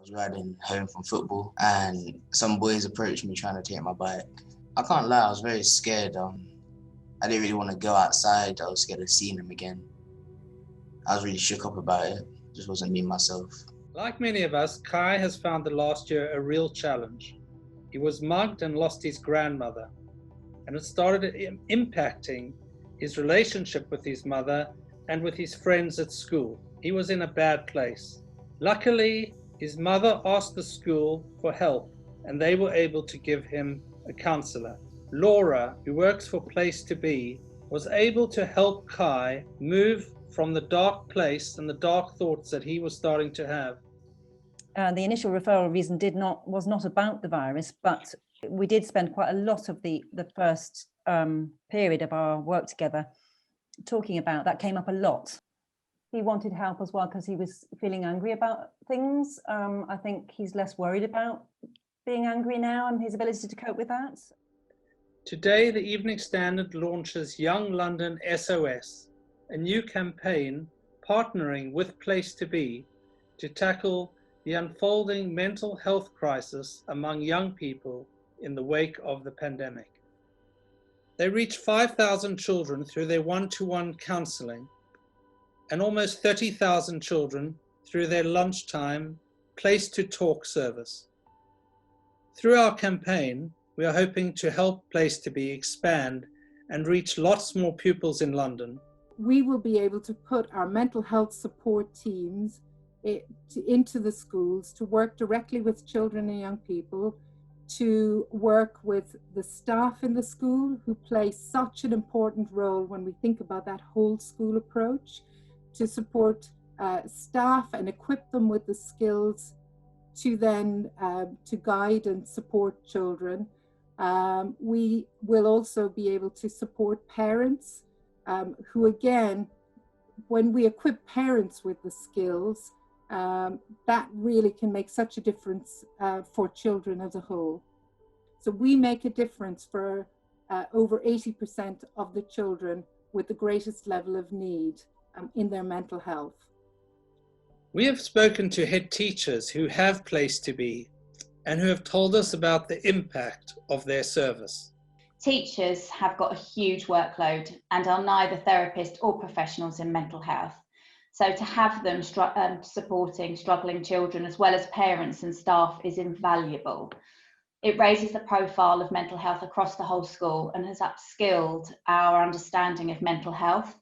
was riding home from football and some boys approached me trying to take my bike. I can't lie, I was very scared. I didn't really want to go outside. I was scared of seeing them again. I was really shook up about it. Just wasn't me myself. Like many of us, Kai has found the last year a real challenge. He was mugged and lost his grandmother, and it started impacting his relationship with his mother and with his friends at school. He was in a bad place. Luckily, his mother asked the school for help, and they were able to give him a counsellor. Laura, who works for Place to Be, was able to help Kai move from the dark place and the dark thoughts that he was starting to have. The initial referral reason was not about the virus, but we did spend quite a lot of the first period of our work together talking about that. Came up a lot. He wanted help as well because he was feeling angry about things. I think he's less worried about being angry now and his ability to cope with that. Today, the Evening Standard launches Young London SOS, a new campaign partnering with Place to Be to tackle the unfolding mental health crisis among young people in the wake of the pandemic. They reach 5,000 children through their one-to-one counselling and almost 30,000 children through their lunchtime Place to Talk service. Through our campaign, we are hoping to help Place to Be expand and reach lots more pupils in London. We will be able to put our mental health support teams into the schools to work directly with children and young people, to work with the staff in the school who play such an important role when we think about that whole school approach, to support staff and equip them with the skills to then to guide and support children. We will also be able to support parents who, again, when we equip parents with the skills, that really can make such a difference for children as a whole. So we make a difference for over 80% of the children with the greatest level of need in their mental health. We have spoken to head teachers who have Place to Be and who have told us about the impact of their service. Teachers have got a huge workload and are neither therapists or professionals in mental health. So to have them supporting struggling children as well as parents and staff is invaluable. It raises the profile of mental health across the whole school and has upskilled our understanding of mental health.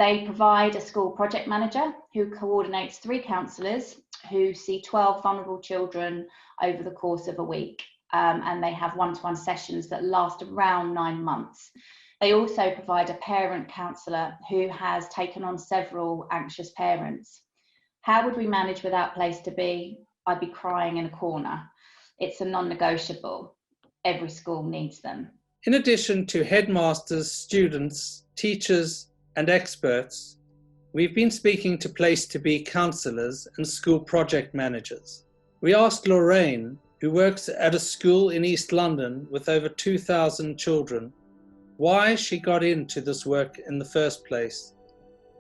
They provide a school project manager who coordinates 3 counsellors who see 12 vulnerable children over the course of a week. And they have one-to-one sessions that last around 9 months. They also provide a parent counsellor who has taken on several anxious parents. How would we manage without Place to Be? I'd be crying in a corner. It's a non-negotiable. Every school needs them. In addition to headmasters, students, teachers, and experts, we've been speaking to Place to Be counsellors and school project managers. We asked Lorraine, who works at a school in East London with over 2,000 children, why she got into this work in the first place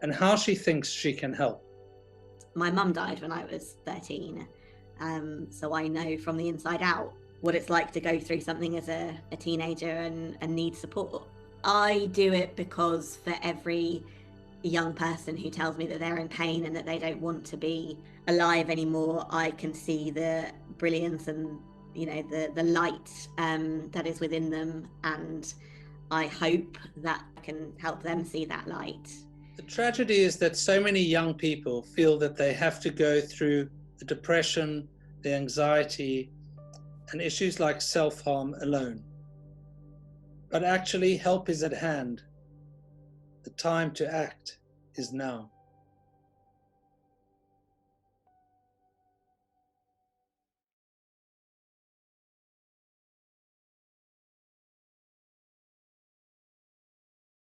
and how she thinks she can help. My mum died when I was 13, so I know from the inside out what it's like to go through something as a teenager and need support. I do it because for every young person who tells me that they're in pain and that they don't want to be alive anymore, I can see the brilliance and the light that is within them, and I hope that I can help them see that light. The tragedy is that so many young people feel that they have to go through the depression, the anxiety, and issues like self-harm alone. But actually, help is at hand. The time to act is now.